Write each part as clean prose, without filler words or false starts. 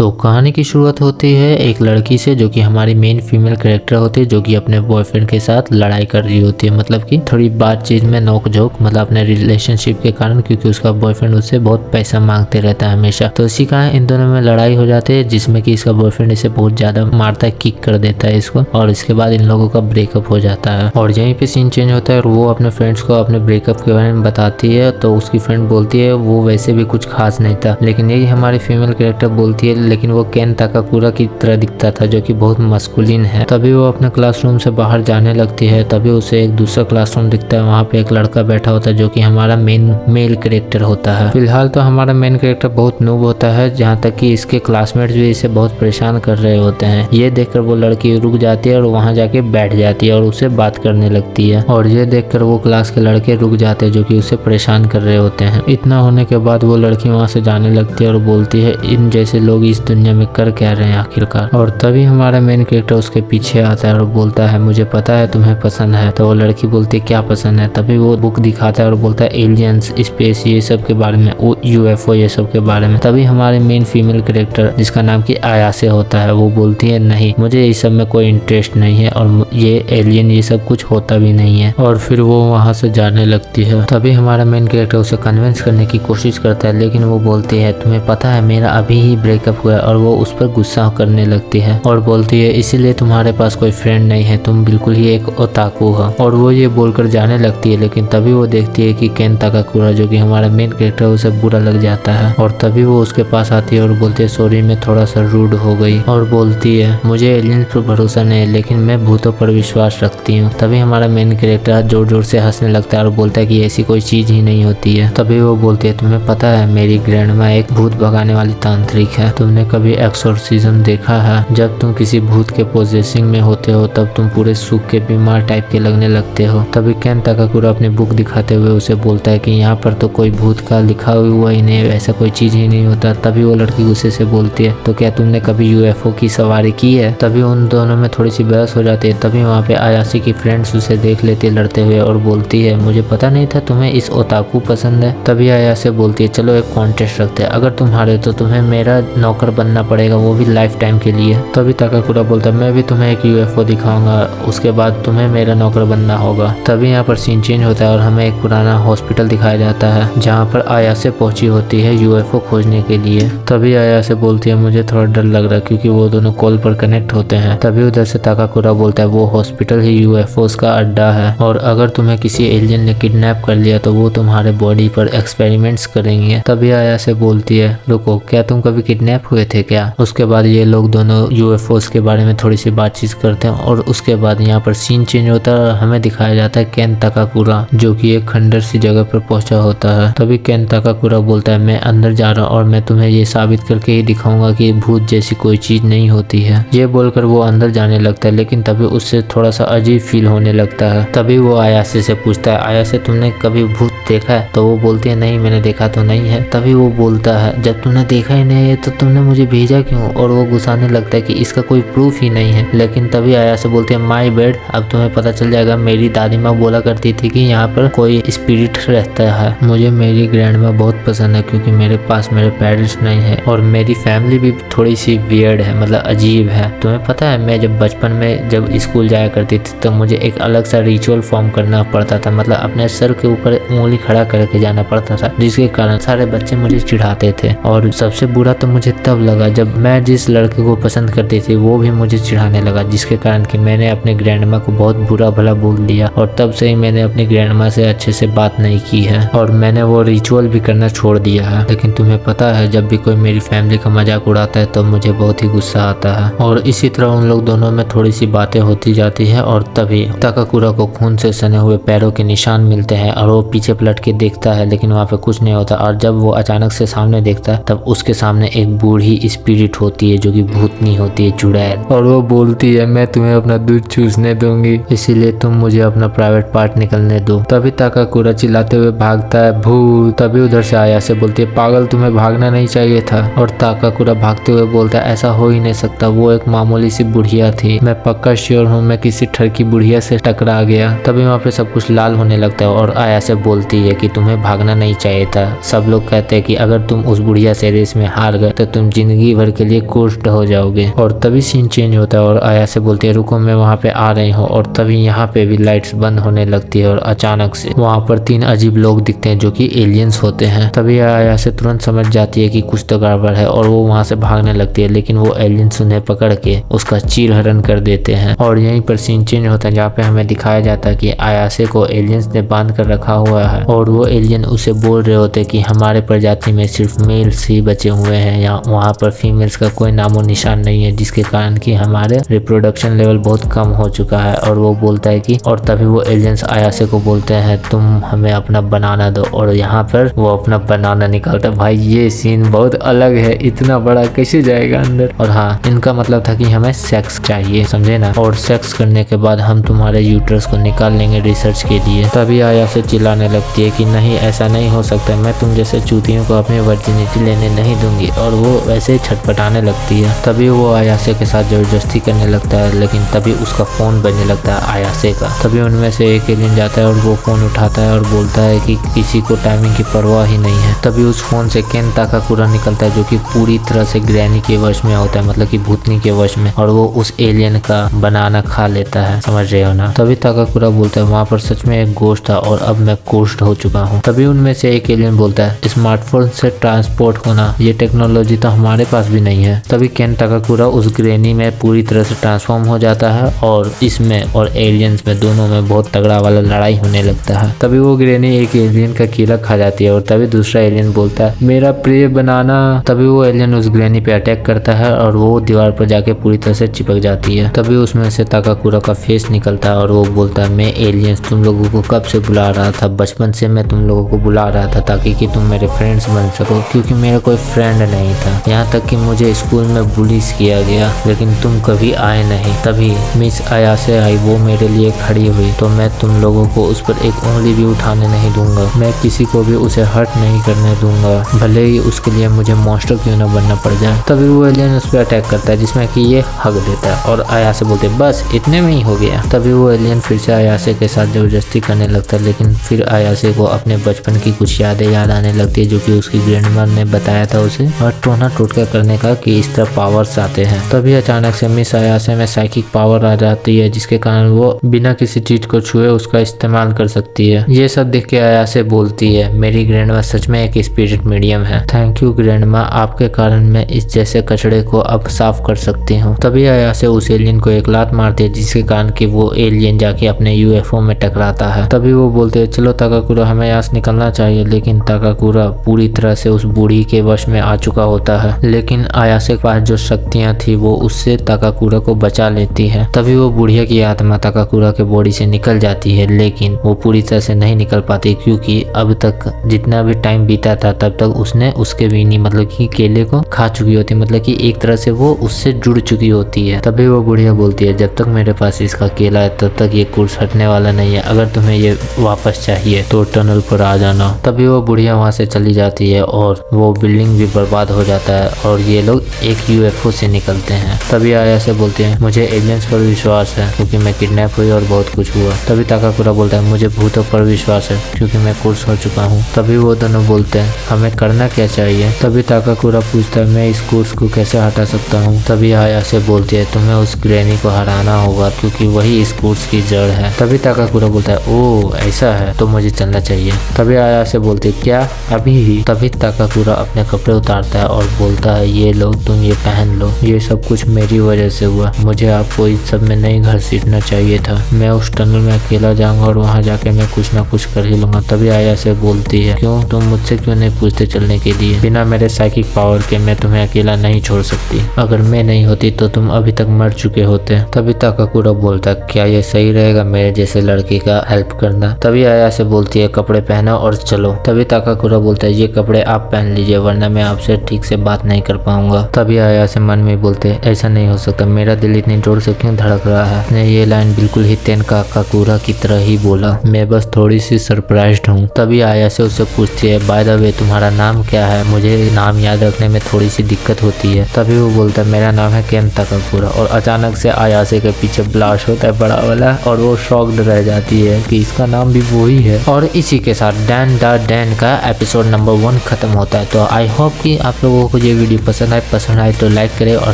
तो कहानी की शुरुआत होती है एक लड़की से जो कि हमारी मेन फीमेल कैरेक्टर होती है, जो कि अपने बॉयफ्रेंड के साथ लड़ाई कर रही होती है। मतलब कि थोड़ी बातचीत में नोक-झोंक, मतलब अपने रिलेशनशिप के कारण, क्योंकि उसका बॉयफ्रेंड उससे बहुत पैसा मांगते रहता है हमेशा। तो इसी कारण इन दोनों में लड़ाई हो जाती है, जिसमें कि इसका बॉयफ्रेंड इसे बहुत ज्यादा मारता है, किक कर देता है इसको, और इसके बाद इन लोगों का ब्रेकअप हो जाता है। और यहीं पे सीन चेंज होता है और वो अपने फ्रेंड्स को अपने ब्रेकअप के बारे में बताती है। तो उसकी फ्रेंड बोलती है वो वैसे भी कुछ खास नहीं था, लेकिन यही हमारी फीमेल कैरेक्टर बोलती है लेकिन वो केन ताकाकुरा की तरह दिखता था, जो कि बहुत मस्कुलिन है। तभी वो अपने क्लासरूम से बाहर जाने लगती है। तभी उसे एक दूसरा क्लासरूम दिखता है, वहाँ पे एक लड़का बैठा होता है जो कि हमारा मेन मेल कैरेक्टर होता है। फिलहाल तो हमारा मेन कैरेक्टर बहुत नूब होता है, जहाँ तक कि इसके क्लासमेट्स भी इसे बहुत परेशान कर रहे होते हैं। ये देखकर वो लड़की रुक जाती है और वहाँ जाके बैठ जाती है और उससे बात करने लगती है। और ये देखकर वो क्लास के लड़के रुक जाते हैं जो कि उसे परेशान कर रहे होते हैं। इतना होने के बाद वो लड़की वहाँ से जाने लगती है और बोलती है इन जैसे लोग इस दुनिया में कर क्या रहे हैं आखिरकार। और तभी हमारा मेन कैरेक्टर उसके पीछे आता है और बोलता है मुझे पता है तुम्हें पसंद है। तो वो लड़की बोलती है क्या पसंद है। तभी वो बुक दिखाता है और बोलता है एलियंस, स्पेस, ये सब के बारे में, यूएफओ ये सब के बारे में। तभी हमारे मेन फीमेल कैरेक्टर जिसका नाम की आयासे होता है वो बोलती है नहीं, मुझे इस सब में कोई इंटरेस्ट नहीं है और ये एलियन ये सब कुछ होता भी नहीं है। और फिर वो वहाँ से जाने लगती है। तभी हमारा मेन कैरेक्टर उसे कन्विंस करने की कोशिश करता है, लेकिन वो बोलती है तुम्हें पता है मेरा अभी ही ब्रेकअप हुआ है। और वो उस पर गुस्सा करने लगती है और बोलती है इसीलिए तुम्हारे पास कोई फ्रेंड नहीं है, तुम बिल्कुल ही एक ओताकू हो। और वो ये बोलकर जाने लगती है, लेकिन तभी वो देखती है कि केन ताकाकुरा जो कि हमारा मेन कैरेक्टर उसे बुरा लग जाता है। और तभी वो उसके पास आती है और बोलती है सॉरी मैं थोड़ा सा रूड हो गई। और बोलती है मुझे एलियंस पर भरोसा नहीं है लेकिन मैं भूतों पर विश्वास रखती हूँ। तभी हमारा मेन कैरेक्टर जोर जोर से हंसने लगता है और बोलता है कि ऐसी कोई चीज ही नहीं होती है। तभी वो बोलती है तुम्हें पता है मेरी ग्रैंडमा एक भूत भगाने वाली तांत्रिक है, तुमने कभी एक्सोर्सिज्म देखा है? जब तुम किसी भूत के पोजेसिंग में होते हो तब तुम पूरे सूख के बीमार टाइप के लगने लगते हो। तभी केन ताकाकुरा अपनी बुक दिखाते हुए उसे बोलता है कि यहाँ पर तो कोई भूत का लिखा हुआ ही नहीं, ऐसा कोई चीज ही नहीं होता। तभी वो लड़की गुस्से से बोलती है तो क्या तुमने कभी यूएफओ की सवारी की है? तभी उन दोनों में थोड़ी सी बहस हो जाती है। तभी वहाँ पे आयासी की फ्रेंड्स उसे देख लेती है लड़ते हुए और बोलती है मुझे पता नहीं था तुम्हें इस ओताकू पसंद है। तभी आयासी बोलती है चलो एक कॉन्टेस्ट रखते हैं, अगर तुम हारे तो तुम्हें मेरा नौकर बनना पड़ेगा, वो भी लाइफ टाइम के लिए। तभी ताकाकुरा बोलता है मैं भी तुम्हें एक यूएफओ दिखाऊंगा, उसके बाद तुम्हें मेरा नौकर बनना होगा। तभी यहाँ पर सीन चेंज होता है और हमें एक पुराना हॉस्पिटल दिखाया जाता है जहाँ पर आयासे पहुंची होती है यूएफओ खोजने के लिए। तभी आयासे बोलती है मुझे थोड़ा डर लग रहा है क्योंकि वो दोनों कॉल पर कनेक्ट होते हैं। तभी उधर से ताकाकुरा बोलता है वो हॉस्पिटल ही यूएफओस का अड्डा है और अगर तुम्हें किसी एलियन ने किडनैप कर लिया तो वो तुम्हारे बॉडी पर एक्सपेरिमेंट्स करेंगे। तभी आयासे बोलती है रुको क्या तुम कभी किडनैप हुए थे क्या? उसके बाद ये लोग दोनों यूएफओस के बारे में थोड़ी सी बातचीत करते हैं और उसके बाद यहाँ पर सीन चेंज होता है। हमें दिखाया जाता है केन ताकाकुरा जो कि एक खंडर सी जगह पर पहुंचा होता है। तभी केन ताकाकुरा बोलता है मैं अंदर जा रहा हूँ और मैं तुम्हें ये साबित करके ही दिखाऊंगा कि भूत जैसी कोई चीज नहीं होती है। ये बोलकर वो अंदर जाने लगता है, लेकिन तभी उससे थोड़ा सा अजीब फील होने लगता है। तभी वो आयासे से पूछता है आयासे तुमने कभी भूत देखा है? तो वो बोलती है नहीं मैंने देखा तो नहीं है। तभी वो बोलता है जब तुमने देखा ही नहीं है तो तुमने मुझे भेजा क्यों? और वो गुस्साने लगता है कि इसका कोई प्रूफ ही नहीं है। लेकिन तभी आयासे बोलती है माय बेड, अब तुम्हें पता चल जाएगा। मेरी दादी माँ बोला करती थी कि यहाँ पर कोई स्पिरिट रहता है। मुझे मेरी ग्रैंडमा बहुत पसंद है क्योंकि मेरे पास मेरे पेरेंट्स नहीं है और मेरी फैमिली भी थोड़ी सी वियर्ड है, मतलब अजीब है। तुम्हें पता है मैं जब बचपन में जब स्कूल जाया करती थी तो मुझे एक अलग सा रिचुअल फॉर्म करना पड़ता था, मतलब अपने सर के ऊपर उंगली खड़ा करके जाना पड़ता था, जिसके कारण सारे बच्चे मुझे चिढ़ाते थे। और सबसे बुरा तो मुझे तब लगा जब मैं जिस लड़के को पसंद करती थी वो भी मुझे चिढ़ाने लगा, जिसके कारण कि मैंने अपने ग्रैंडमा को बहुत बुरा भला बोल दिया और तब से ही मैंने अपनी ग्रैंडमा से अच्छे से बात नहीं की है और मैंने वो रिचुअल भी करना छोड़ दिया है। लेकिन तुम्हें पता है जब भी कोई मेरी फैमिली का मजाक उड़ाता है तो मुझे बहुत ही गुस्सा आता है। और इसी तरह उन लोग दोनों में थोड़ी सी बातें होती जाती है और तभी ताकाकुरा को खून से सने हुए पैरों के निशान मिलते हैं और वो पीछे पलट के देखता है लेकिन वहाँ पे कुछ नहीं होता। और जब वो अचानक से सामने देखता है तब उसके सामने एक बूढ़ी स्पिरिट होती है जो कि भूतनी होती है, चुड़ैल। और वो बोलती है मैं तुम्हें अपना दूध चूसने दूंगी, इसीलिए तुम मुझे अपना प्राइवेट पार्ट निकलने दो। तभी ताकाकुरा चिल्लाते हुए भागता है भूत। तभी उधर से आयासे बोलती है पागल तुम्हें भागना नहीं चाहिए था। और ताकाकुरा भागते हुए बोलता है ऐसा हो ही नहीं सकता, वो एक मामूली सी बुढ़िया थी, मैं पक्का श्योर हूँ मैं किसी ठरकी बुढ़िया से टकरा गया। तभी वहाँ पे सब कुछ लाल होने लगता है और आयासे बोलती है कि तुम्हें भागना नहीं चाहिए था। सब लोग कहते हैं कि अगर तुम उस बुढ़िया से रेस में हार गए तो तुम जिंदगी भर के लिए कुष्ठ हो जाओगे। और तभी सीन चेंज होता है और आयासे बोलती है रुको मैं वहाँ पे आ रही हूँ। और तभी यहाँ पे भी लाइट्स बंद होने लगती है और अचानक से वहाँ पर 3 अजीब लोग दिखते हैं जो कि एलियंस होते हैं। तभी आयासे तुरंत समझ जाती है कि कुछ तो गड़बड़ है और वो वहाँ से भागने लगती है, लेकिन वो एलियंस उन्हें पकड़ के उसका चीरहरण कर देते हैं। और यहीं पर सीन चेंज होता है जहाँ पे हमें दिखाया जाता है कि आयासे को एलियंस ने बांध कर रखा हुआ है और वो एलियन उसे बोल रहे होते कि हमारे प्रजाति में सिर्फ मेल्स ही बचे हुए हैं, या वहाँ पर फीमेल्स का कोई नामो निशान नहीं है, जिसके कारण कि हमारे रिप्रोडक्शन लेवल बहुत कम हो चुका है। और वो बोलता है कि और तभी वो एलियंस आयासे को बोलते हैं तुम हमें अपना बनाना दो, और यहाँ पर वो अपना बनाना निकालता है। भाई ये सीन बहुत अलग है, इतना बड़ा कैसे जाएगा अंदर। और हाँ, इनका मतलब था कि हमें सेक्स चाहिए, समझे ना, और सेक्स करने के बाद हम तुम्हारे यूट्रस को निकाल लेंगे रिसर्च के लिए। तभी आयासे चिल्लाने लगती है कि नहीं ऐसा नहीं हो सकता, मैं तुम जैसे चूतियों को अपनी वर्जिनिटी लेने नहीं दूंगी। और वो वैसे ही छटपटाने लगती है। तभी वो आयासे के साथ जबरदस्ती करने लगता है, लेकिन तभी उसका फोन बजने लगता है आयासे का। तभी उनमें से एक एलियन जाता है और वो फोन उठाता है और बोलता है कि किसी को टाइमिंग की परवाह ही नहीं है। तभी उस फोन से केन ताकाकुरा निकलता है जो कि पूरी तरह से ग्रैनी के वश में होता है, मतलब कि भूतनी के वश में, और वो उस एलियन का बनाना खा लेता है, समझ रहे हो ना। तभी ताकाकुरा बोलता है वहाँ पर सच में एक गोश्त था और अब मैं गोश्त हो चुका हूँ। तभी उनमें से एक एलियन बोलता है स्मार्टफोन से ट्रांसपोर्ट होना, ये टेक्नोलॉजी तो हमारे पास भी नहीं है। तभी केन ताकाकुरा उस ग्रैनी में पूरी तरह से ट्रांसफॉर्म हो जाता है और इसमें और एलियंस में दोनों में बहुत तगड़ा वाला लड़ाई होने लगता है। तभी वो ग्रैनी एक एलियन का कीड़ा खा जाती है और तभी दूसरा एलियन बोलता है मेरा प्रिय बनाना। तभी वो एलियन उस ग्रैनी पे अटैक करता है और वो दीवार पर जाके पूरी तरह से चिपक जाती है। तभी उसमें से ताकाकुरा का फेस निकलता है और वो बोलता है मैं एलियंस तुम लोगों को कब से बुला रहा था, बचपन से मैं तुम लोगों को बुला रहा था ताकि कि तुम मेरे फ्रेंड्स बन सको, क्योंकि मेरा कोई फ्रेंड नहीं था। यहाँ तक कि मुझे स्कूल में बुलीज किया गया, लेकिन तुम कभी आए नहीं। तभी मिस आयासे आई, वो मेरे लिए खड़ी हुई, तो मैं तुम लोगों को उस पर एक उंगली भी उठाने नहीं दूंगा। मैं किसी को भी उसे हर्ट नहीं करने दूंगा, भले ही उसके लिए मुझे मॉन्स्टर क्यों ना बनना पड़ जाए। तभी वो एलियन उस पर अटैक करता है जिसमें कि ये हग देता है और आयासे बोलते बस इतने में ही हो गया। तभी वो एलियन फिर से आयासे के साथ जबरदस्ती करने लगता है, लेकिन फिर आयासे को अपने बचपन की कुछ यादें याद आने लगती है जो कि उसकी ग्रैंडमा ने बताया था उसे, और टोना टोटका करने का कि इस तरह पावर्स आते हैं। तभी अचानक से मिस आयासे में साइकिक पावर आ जाती है जिसके कारण वो बिना किसी चीज को छुए उसका इस्तेमाल कर सकती है। ये सब देख के आयासे बोलती है मेरी ग्रैंडमा सच में एक स्पिरिट मीडियम है, थैंक यू ग्रैंडमा, आपके कारण मैं इस जैसे कचड़े को अब साफ कर सकती हूँ। तभी आयासे उस एलियन को एक लात मारती है जिसके कारण कि वो एलियन जाके अपने यूएफओ में टकराता है। तभी वो बोलते हैं चलो ताकाकुरा हमें यहाँ से निकलना चाहिए, लेकिन ताकाकुरा पूरी तरह से उस बूढ़ी के वश में आ चुका होता है, लेकिन आयासे के पास जो शक्तियाँ थी वो उससे ताकाकुरा को बचा लेती है। तभी वो बुढ़िया की आत्मा ताकाकुरा के बॉडी से निकल जाती है, लेकिन वो पूरी तरह से नहीं निकल पाती क्योंकि अब तक जितना भी टाइम बीता था तब तक उसने उसके वीनी मतलब कि केले को खा चुकी होती, मतलब कि एक तरह से वो उससे जुड़ चुकी होती है। तभी वो बुढ़िया बोलती है जब तक मेरे पास इसका केला है तब तक ये कोर्स हटने वाला नहीं है, अगर तुम्हें ये वापस चाहिए तो टनल पर आ जाना। तभी वो बुढ़िया वहाँ से चली जाती है और वो बिल्डिंग भी बर्बाद हो जाता है और ये लोग एक यूएफओ से निकलते हैं। तभी आयासे बोलते हैं मुझे एलियंस पर विश्वास है क्योंकि मैं किडनैप हुई और बहुत कुछ हुआ। तभी ताकाकुरा बोलता है मुझे भूतों पर विश्वास है क्योंकि मैं कोर्स हो चुका हूँ। तभी वो दोनों बोलते हैं हमें करना क्या चाहिए। तभी ताकाकुरा पूछता है मैं इस कोर्स को कैसे हटा सकता हूँ। तभी आयासे बोलती है तुम्हें उस ग्रैनी को हराना होगा क्योंकि वही इस कोर्स की जड़ है। तभी ताकाकुरा बोलता है ओह ऐसा है तो मुझे चलना चाहिए। तभी आयासे बोलती है क्या अभी ही। तभी ताकाकुरा अपने कपड़े उतारता है और बोलता है ये लो तुम ये पहन लो, ये सब कुछ मेरी वजह से हुआ, मुझे आपको इस सब में नहीं घसीटना चाहिए था, मैं उस टनल में अकेला जाऊंगा और वहाँ जाके मैं कुछ ना कुछ कर ही लूंगा। तभी आयासे बोलती है क्यों तुम मुझसे क्यों नहीं पूछते चलने के लिए, बिना मेरे साइकिक पावर के मैं तुम्हें अकेला नहीं छोड़ सकती, अगर मैं नहीं होती तो तुम अभी तक मर चुके होते। तभी ताकाकुरा बोलता क्या ये सही रहेगा मेरे जैसे लड़के का हेल्प करना। तभी आयासे बोलती है कपड़े पहनो और चलो। तभी ताकाकुरा बोलता है ये कपड़े आप पहन लीजिए वरना मैं आपसे ठीक से बात नहीं कर पाऊंगा। तभी आयासे मन में बोलते ऐसा नहीं हो सकता, मेरा दिल इतनी जोर से क्यों धड़क रहा है। उसने ये लाइन बिल्कुल ही तेन काकाकुरा की तरह ही बोला, मैं बस थोड़ी सी सरप्राइज्ड हूँ। तभी आयासे उससे पूछती है बाय द वे तुम्हारा नाम क्या है, मुझे नाम याद रखने में थोड़ी सी दिक्कत होती है। तभी वो बोलता है मेरा नाम है केन ताकाकुरा, और अचानक से आयासे के पीछे ब्लास्ट होता है बड़ा वाला और वो शॉक्ड रह जाती है कि इसका नाम भी वही है। और इसी के साथ डैन द डैन का एपिसोड नंबर 1 खत्म होता है। तो आई होप कि आप लोगों को ये वीडियो पसंद आए तो लाइक करें और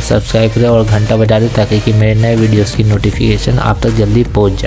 सब्सक्राइब करें और घंटा बजा दें ताकि कि मेरे नए वीडियोस की नोटिफिकेशन आप तक जल्दी पहुंच जाए।